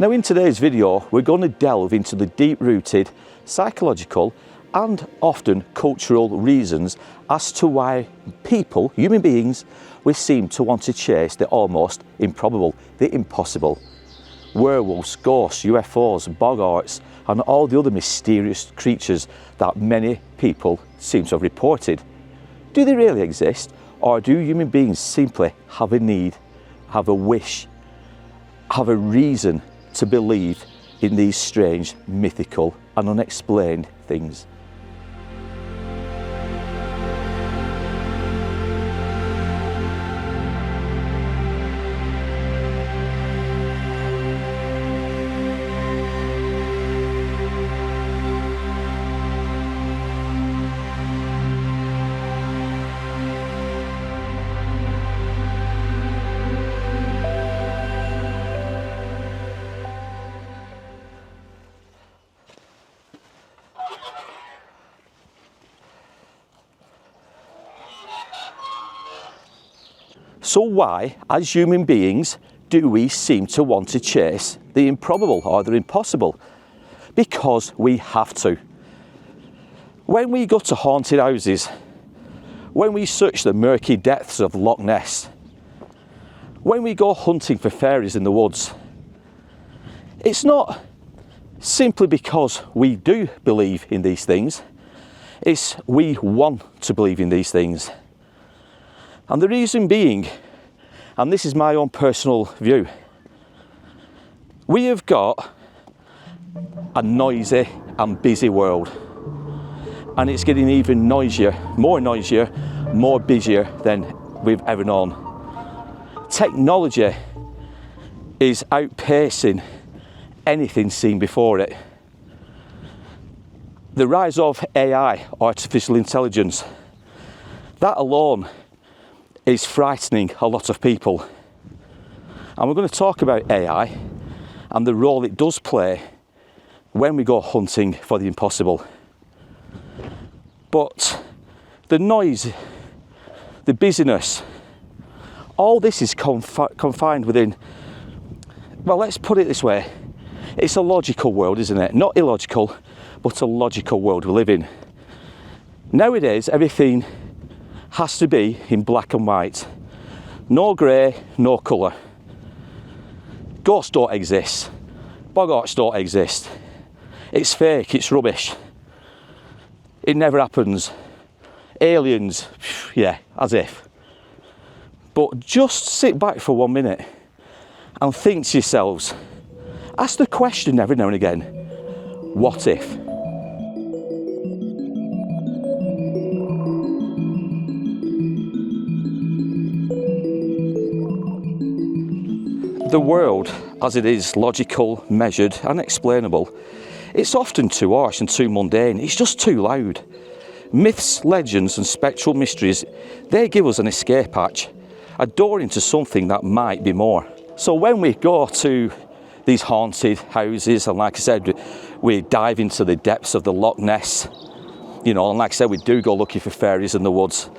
Now in today's video, we're going to delve into the deep-rooted psychological and often cultural reasons as to why people, human beings, we seem to want to chase the almost improbable, the impossible. Werewolves, ghosts, UFOs, boggarts, and all the other mysterious creatures that many people seem to have reported. Do they really exist, or do human beings simply have a need, have a wish, have a reason to believe in these strange, mythical and unexplained things? So why, as human beings, do we seem to want to chase the improbable or the impossible? Because we have to. When we go to haunted houses, when we search the murky depths of Loch Ness, when we go hunting for fairies in the woods, it's not simply because we do believe in these things, it's we want to believe in these things. And the reason being, and this is my own personal view, we have got a noisy and busy world, and it's getting even noisier, more busier than we've ever known. Technology is outpacing anything seen before it. The rise of AI, artificial intelligence, that alone is frightening a lot of people. And we're going to talk about AI and the role it does play when we go hunting for the impossible. But the noise, the busyness, all this is confined within, well, let's put it this way, it's a logical world, isn't it? Not illogical, but a logical world we live in. Nowadays, everything has to be in black and white. No grey, no colour. Ghosts don't exist. Boggarts don't exist. It's fake, it's rubbish. It never happens. Aliens, yeah, as if. But just sit back for 1 minute and think to yourselves, ask the question every now and again, what if? The world, as it is logical, measured and explainable, it's often too harsh and too mundane. It's just too loud. Myths, legends and spectral mysteries, they give us an escape hatch, a door into something that might be more. So when we go to these haunted houses, and like I said, we dive into the depths of the Loch Ness, you know, and like I said, we do go looking for fairies in the woods.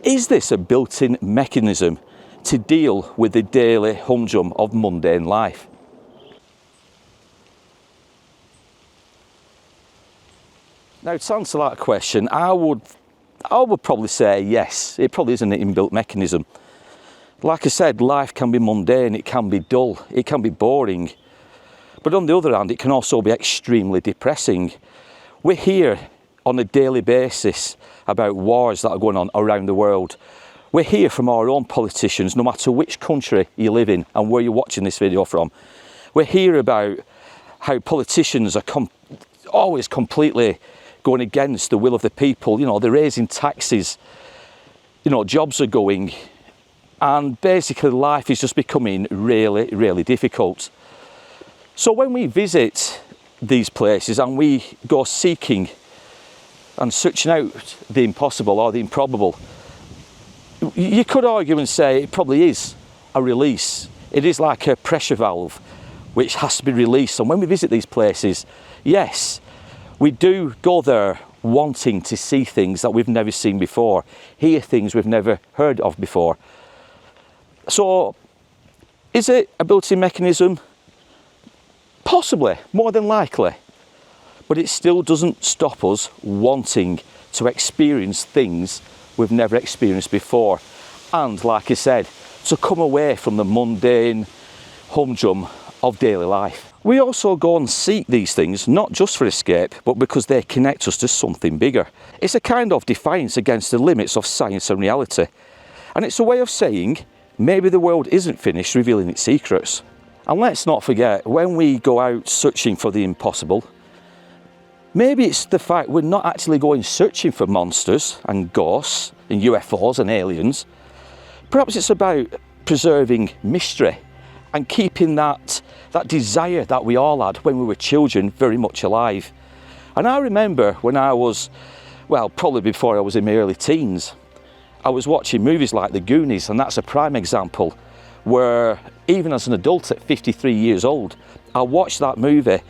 Is this a built-in mechanism to deal with the daily humdrum of mundane life? Now, to answer that question, I would probably say yes, it probably is an inbuilt mechanism. Like I said, life can be mundane, it can be dull, it can be boring. But on the other hand, it can also be extremely depressing. We hear on a daily basis about wars that are going on around the world. We hear from our own politicians, no matter which country you live in and where you're watching this video from. We hear about how politicians are always completely going against the will of the people. You know, they're raising taxes, you know, jobs are going, and basically life is just becoming really, really difficult. So when we visit these places and we go seeking and searching out the impossible or the improbable, you could argue and say it probably is a release. It is like a pressure valve which has to be released. And when we visit these places, yes, we do go there wanting to see things that we've never seen before, hear things we've never heard of before. So, is it a built-in mechanism? Possibly, more than likely. But it still doesn't stop us wanting to experience things we've never experienced before. And like I said, to come away from the mundane humdrum of daily life. We also go and seek these things, not just for escape, but because they connect us to something bigger. It's a kind of defiance against the limits of science and reality. And it's a way of saying, maybe the world isn't finished revealing its secrets. And let's not forget, when we go out searching for the impossible, maybe it's the fact we're not actually going searching for monsters and ghosts and UFOs and aliens. Perhaps it's about preserving mystery and keeping that desire that we all had when we were children very much alive. And I remember when I was, well, probably before I was in my early teens, I was watching movies like The Goonies, and that's a prime example where even as an adult at 53 years old, I watched that movie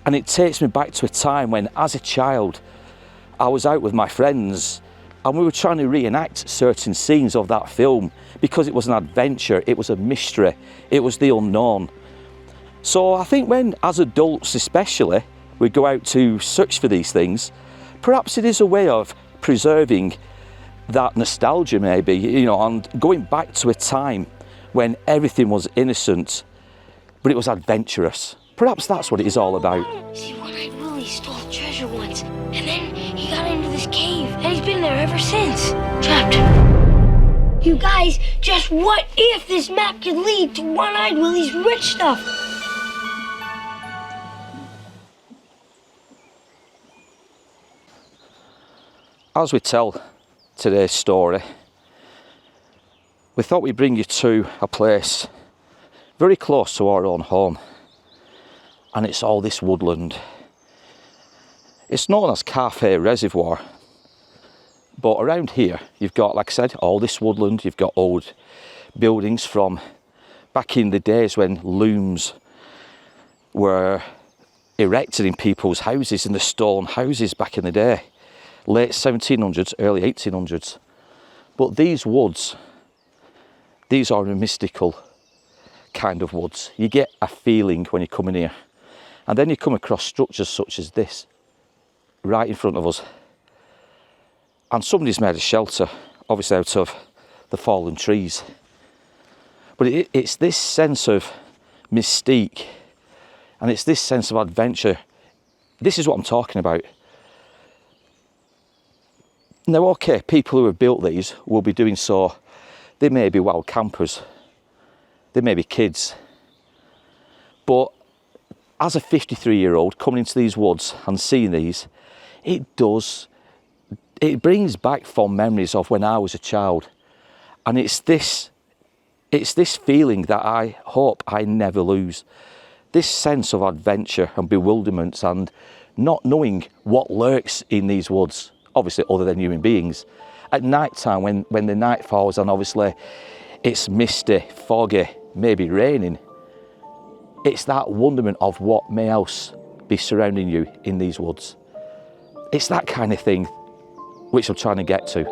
and it takes me back to a time when, as a child, I was out with my friends and we were trying to reenact certain scenes of that film because it was an adventure, it was a mystery, it was the unknown. So I think when, as adults especially, we go out to search for these things, perhaps it is a way of preserving that nostalgia maybe, you know, and going back to a time when everything was innocent, but it was adventurous. Perhaps that's what it is all about. See, one-eyed Willie stole treasure once, and then he got into this cave, and he's been there ever since, trapped. You guys, just what if this map could lead to One-Eyed Willie's rich stuff? As we tell today's story, we thought we'd bring you to a place very close to our own home, and it's all this woodland. It's known as Carfay Reservoir, but around here you've got, like I said, all this woodland. You've got old buildings from back in the days when looms were erected in people's houses, in the stone houses back in the day, late 1700s, early 1800s. But these woods, these are a mystical kind of woods. You get a feeling when you come in here, and then you come across structures such as this right in front of us, and somebody's made a shelter, obviously out of the fallen trees. But it's this sense of mystique, and it's this sense of adventure. This is what I'm talking about. Now, okay, people who have built these will be doing so. They may be wild campers, they may be kids, but as a 53-year-old coming into these woods and seeing these, it brings back fond memories of when I was a child. And it's this feeling that I hope I never lose. This sense of adventure and bewilderment and not knowing what lurks in these woods, obviously other than human beings. At night time, when the night falls and obviously it's misty, foggy, maybe raining, it's that wonderment of what may else be surrounding you in these woods. It's that kind of thing which I'm trying to get to.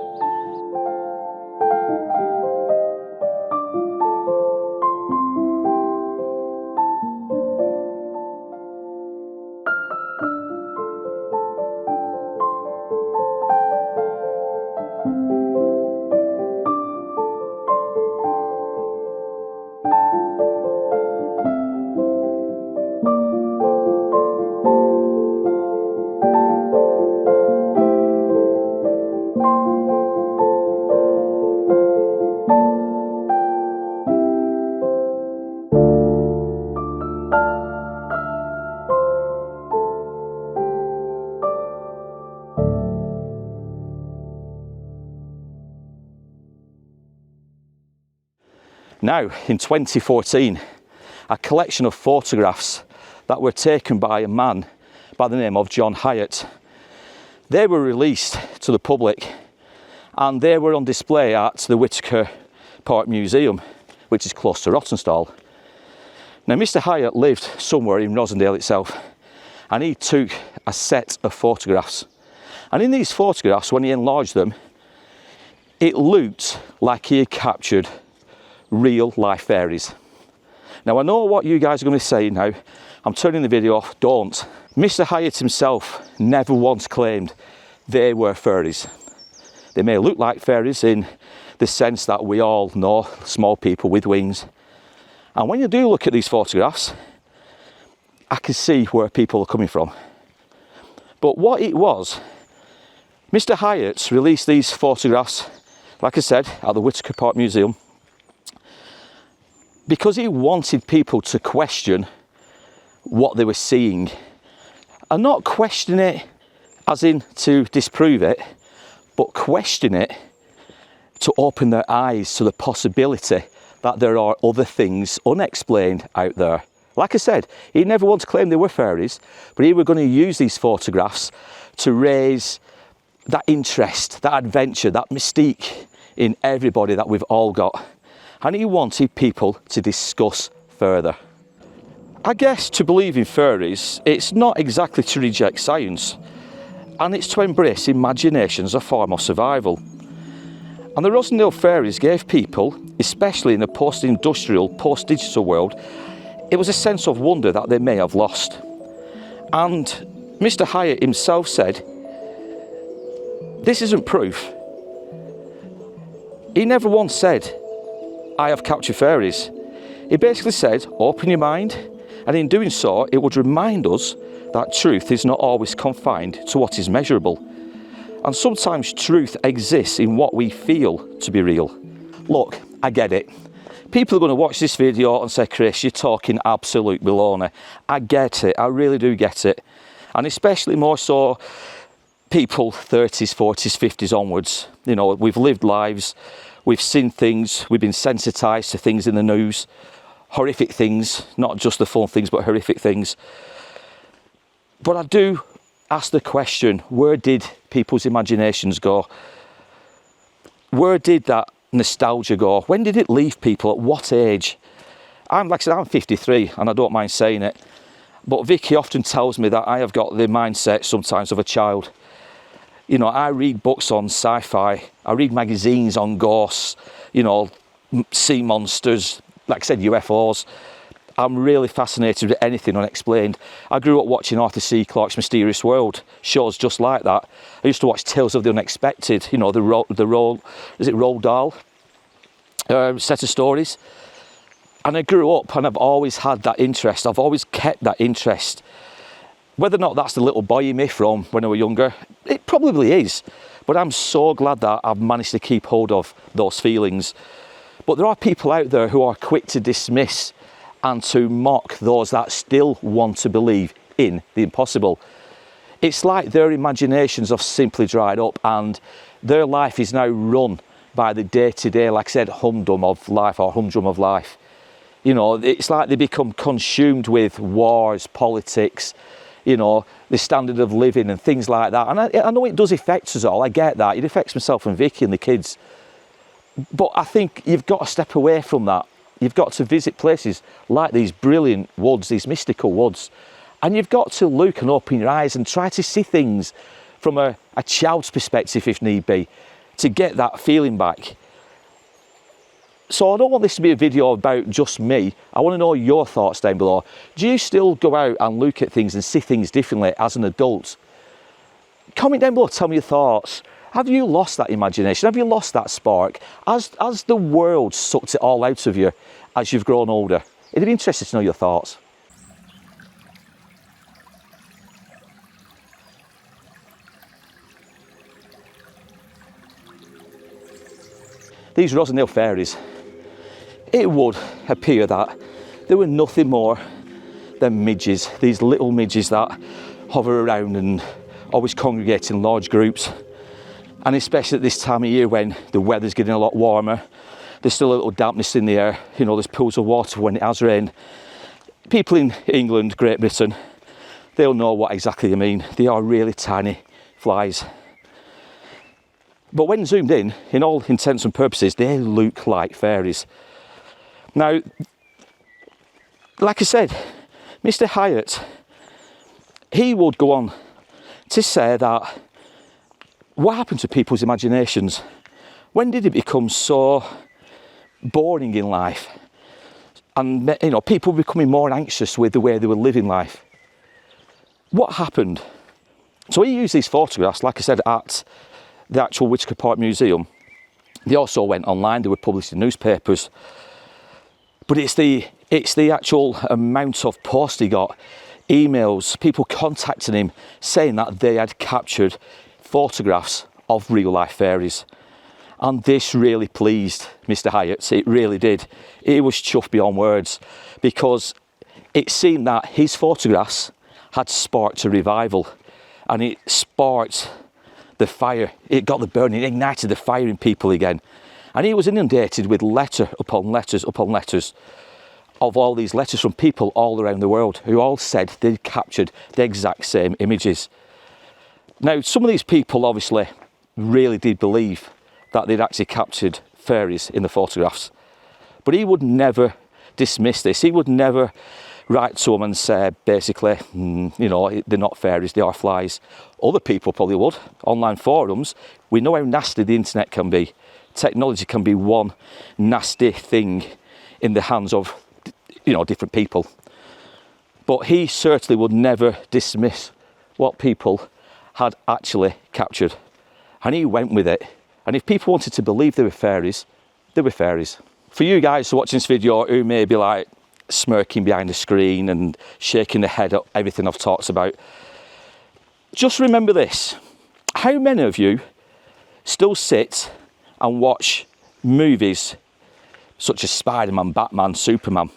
Now, in 2014, a collection of photographs that were taken by a man by the name of John Hyatt, they were released to the public and they were on display at the Whitaker Park Museum, which is close to Rawtenstall. Now, Mr. Hyatt lived somewhere in Rosendale itself, and he took a set of photographs. And in these photographs, when he enlarged them, it looked like he had captured real life fairies. Now, I know what you guys are going to be saying now. I'm turning the video off. Don't. Mr. Hyatt himself never once claimed they were fairies. They may look like fairies in the sense that we all know small people with wings. And when you do look at these photographs, I can see where people are coming from. But what it was, Mr. Hyatt released these photographs, like I said, at the Whitaker Park Museum, because he wanted people to question what they were seeing. And not question it as in to disprove it, but question it to open their eyes to the possibility that there are other things unexplained out there. Like I said, he never once claimed they were fairies, but he was going to use these photographs to raise that interest, that adventure, that mystique in everybody that we've all got. And he wanted people to discuss further. I guess to believe in fairies, it's not exactly to reject science, and it's to embrace imaginations of far more survival. And the Rosendale fairies gave people, especially in a post-industrial, post-digital world, it was a sense of wonder that they may have lost. And Mr. Hyatt himself said, this isn't proof. He never once said, I have captured fairies. He basically said, open your mind, and in doing so, it would remind us that truth is not always confined to what is measurable. And sometimes truth exists in what we feel to be real. Look, I get it. People are going to watch this video and say, Chris, you're talking absolute baloney. I get it, I really do get it. And especially more so people 30s, 40s, 50s onwards. You know, we've lived lives, we've seen things, we've been sensitised to things in the news, horrific things, not just the fun things, but horrific things. But I do ask the question, where did people's imaginations go? Where did that nostalgia go? When did it leave people? At what age? Like I said, I'm 53 and I don't mind saying it, but Vicky often tells me that I have got the mindset sometimes of a child. You know, I read books on sci-fi, I read magazines on ghosts, you know, sea monsters, like I said, UFOs. I'm really fascinated with anything unexplained. I grew up watching Arthur C. Clarke's Mysterious World, shows just like that. I used to watch Tales of the Unexpected, you know, the Roald Dahl set of stories. And I grew up and I've always had that interest. I've always kept that interest. Whether or not that's the little boy in me from when I was younger, it probably is. But I'm so glad that I've managed to keep hold of those feelings. But there are people out there who are quick to dismiss and to mock those that still want to believe in the impossible. It's like their imaginations have simply dried up and their life is now run by the day-to-day, like I said, humdrum of life or humdrum of life. You know, it's like they become consumed with wars, politics, you know, the standard of living and things like that. And I know it does affect us all, I get that. It affects myself and Vicky and the kids. But I think you've got to step away from that. You've got to visit places like these brilliant woods, these mystical woods. And you've got to look and open your eyes and try to see things from a child's perspective if need be, to get that feeling back. So I don't want this to be a video about just me. I want to know your thoughts down below. Do you still go out and look at things and see things differently as an adult? Comment down below, tell me your thoughts. Have you lost that imagination? Have you lost that spark? Has the world sucked it all out of you as you've grown older? It'd be interesting to know your thoughts. These Rosendale fairies, it would appear that they were nothing more than midges, these little midges that hover around and always congregate in large groups. And especially at this time of year when the weather's getting a lot warmer, there's still a little dampness in the air, you know, there's pools of water when it has rained. People in England, Great Britain, they'll know what exactly I mean. They are really tiny flies. But when zoomed in all intents and purposes, they look like fairies. Now, like I said, Mr. Hyatt, he would go on to say that what happened to people's imaginations? When did it become so boring in life? And, you know, people were becoming more anxious with the way they were living life. What happened? So he used these photographs, like I said, at the actual Whitaker Park Museum. They also went online, they were published in newspapers. But it's the actual amount of posts he got, emails, people contacting him saying that they had captured photographs of real life fairies. And this really pleased Mr. Hyatt, it really did. He was chuffed beyond words, because it seemed that his photographs had sparked a revival, and it sparked the fire. It got the burning, it ignited the fire in people again. And he was inundated with letter upon letters upon letters of all these letters from people all around the world who all said they'd captured the exact same images. Now, some of these people obviously really did believe that they'd actually captured fairies in the photographs. But he would never dismiss this. He would never write to them and say, basically, you know, they're not fairies, they are flies. Other people probably would. Online forums, we know how nasty the internet can be. Technology can be one nasty thing in the hands of, you know, different people. But he certainly would never dismiss what people had actually captured. And he went with it. And if people wanted to believe they were fairies, they were fairies. For you guys watching this video who may be like smirking behind the screen and shaking their head at everything I've talked about, just remember this. How many of you still sit and watch movies such as Spider-Man, Batman, Superman?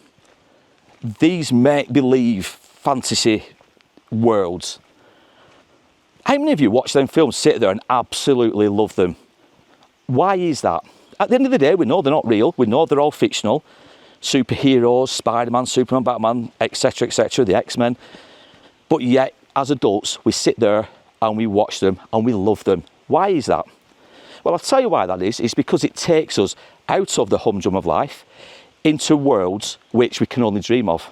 These make-believe fantasy worlds. How many of you watch them films, sit there and absolutely love them? Why is that? At the end of the day, we know they're not real. We know they're all fictional. Superheroes, Spider-Man, Superman, Batman, etc., etc., the X-Men. But yet, as adults, we sit there and we watch them and we love them. Why is that? Well, I'll tell you why that is. It's because it takes us out of the humdrum of life into worlds which we can only dream of.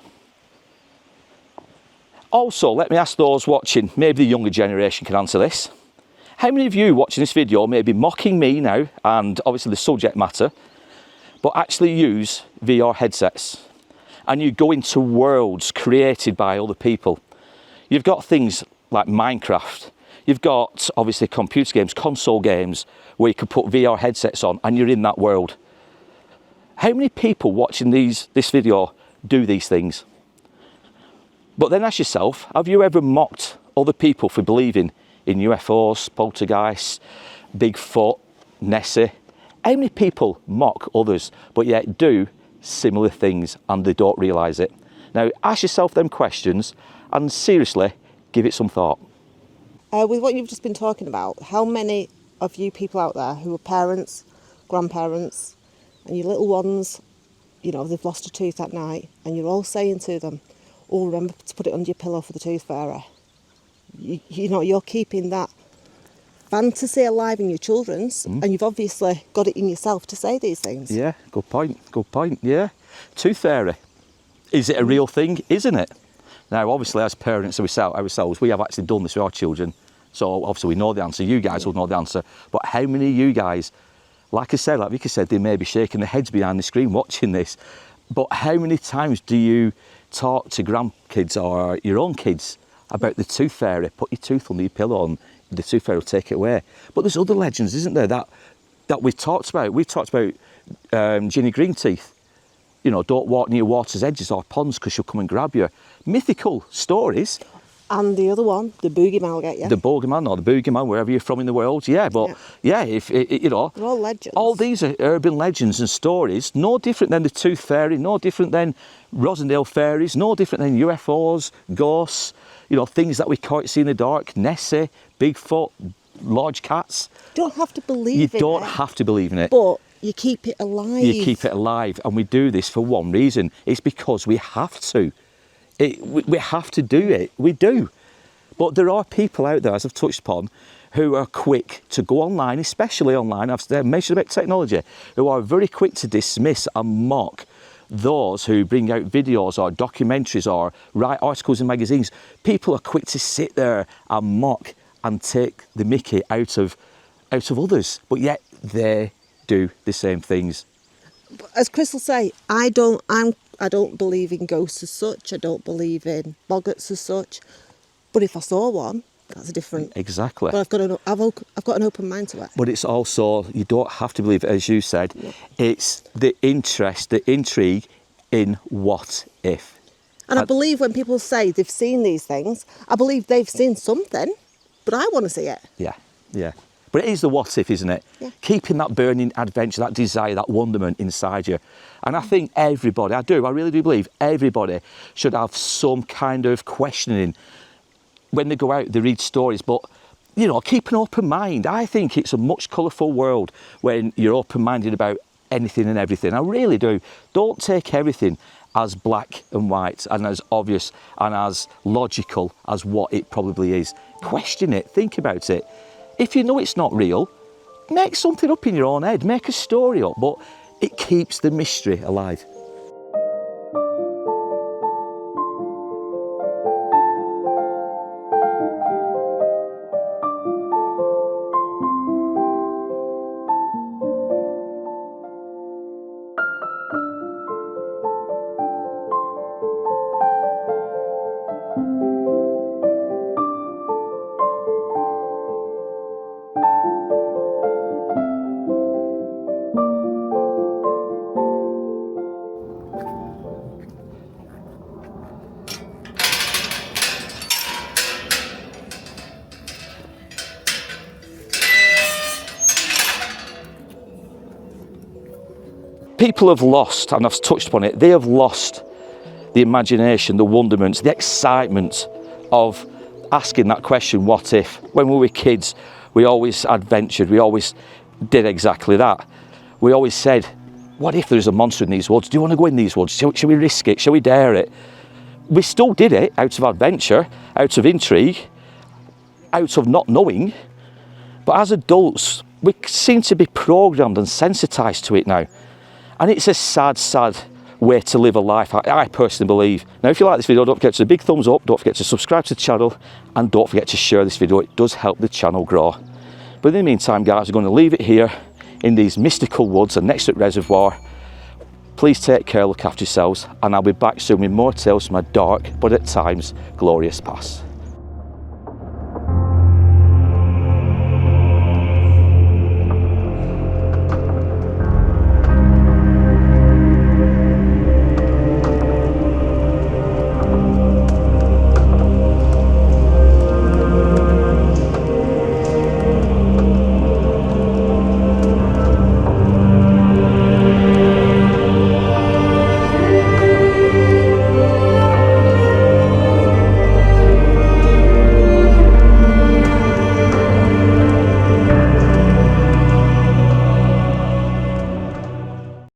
Also, let me ask those watching, maybe the younger generation can answer this. How many of you watching this video may be mocking me now, and obviously the subject matter, but actually use VR headsets and you go into worlds created by other people? You've got things like Minecraft. You've got obviously computer games, console games, where you can put VR headsets on and you're in that world. How many people watching this video do these things? But then ask yourself, have you ever mocked other people for believing in UFOs, poltergeists, Bigfoot, Nessie? How many people mock others but yet do similar things and they don't realise it? Now ask yourself them questions and seriously give it some thought. With what you've just been talking about, how many of you people out there who are parents, grandparents, and your little ones, you know, they've lost a tooth that night, and you're all saying to them, oh, remember to put it under your pillow for the tooth fairy. You know, you're keeping that fantasy alive in your children's, and you've obviously got it in yourself to say these things. Yeah, good point, yeah. Tooth fairy, is it a real thing? Isn't it? Now, obviously, as parents ourselves, we have actually done this with our children, so obviously we know the answer. You guys will know the answer, but how many of you guys, like I said, like Vicky said, they may be shaking their heads behind the screen watching this, but how many times do you talk to grandkids or your own kids about the tooth fairy? Put your tooth under your pillow and the tooth fairy will take it away. But there's other legends, isn't there, that we've talked about. We've talked about Ginny Greenteeth. You know, don't walk near water's edges or ponds because she'll come and grab you. Mythical stories. And the other one, the boogeyman will get you. The boogeyman or the boogeyman, wherever you're from in the world. Yeah, but yeah, if you know, they're all legends. All these are urban legends and stories, no different than the tooth fairy, no different than Rosendale fairies, no different than UFOs, ghosts, you know, things that we can't see in the dark, Nessie, Bigfoot, large cats. You don't have to believe in it. You don't have to believe in it. But you keep it alive. You keep it alive, and we do this for one reason. It's because we have to. We have to do it. We do. But there are people out there, as I've touched upon, who are quick to go online, especially online, I've mentioned about technology, who are very quick to dismiss and mock those who bring out videos or documentaries or write articles in magazines. People are quick to sit there and mock and take the mickey out of others, but yet they do the same things. As Chris will say, I don't believe in ghosts as such. I don't believe in boggarts as such. But if I saw one, that's different. Exactly. But I've got an open mind to it. But it's also, you don't have to believe it, as you said. No. It's the interest, the intrigue in what if. And I believe when people say they've seen these things, I believe they've seen something, but I want to see it. Yeah, yeah. But it is the what if, isn't it? Yeah. Keeping that burning adventure, that desire, that wonderment inside you. And I think everybody, I really do believe everybody should have some kind of questioning. When they go out, they read stories, but, you know, keep an open mind. I think it's a much colourful world when you're open-minded about anything and everything. I really do. Don't take everything as black and white and as obvious and as logical as what it probably is. Question it, think about it. If you know it's not real, make something up in your own head, make a story up, but it keeps the mystery alive. People have lost, and I've touched upon it, they have lost the imagination, the wonderment, the excitement of asking that question, what if? When we were kids, we always adventured, we always did exactly that. We always said, what if there's a monster in these woods? Do you want to go in these woods? Shall we risk it? Shall we dare it? We still did it out of adventure, out of intrigue, out of not knowing. But as adults, we seem to be programmed and sensitised to it now. And it's a sad, sad way to live a life, I personally believe. Now, if you like this video, don't forget to big thumbs up, don't forget to subscribe to the channel, and don't forget to share this video. It does help the channel grow. But in the meantime, guys, we're going to leave it here in these mystical woods and next to the reservoir. Please take care, look after yourselves, and I'll be back soon with more tales from my dark, but at times, glorious past.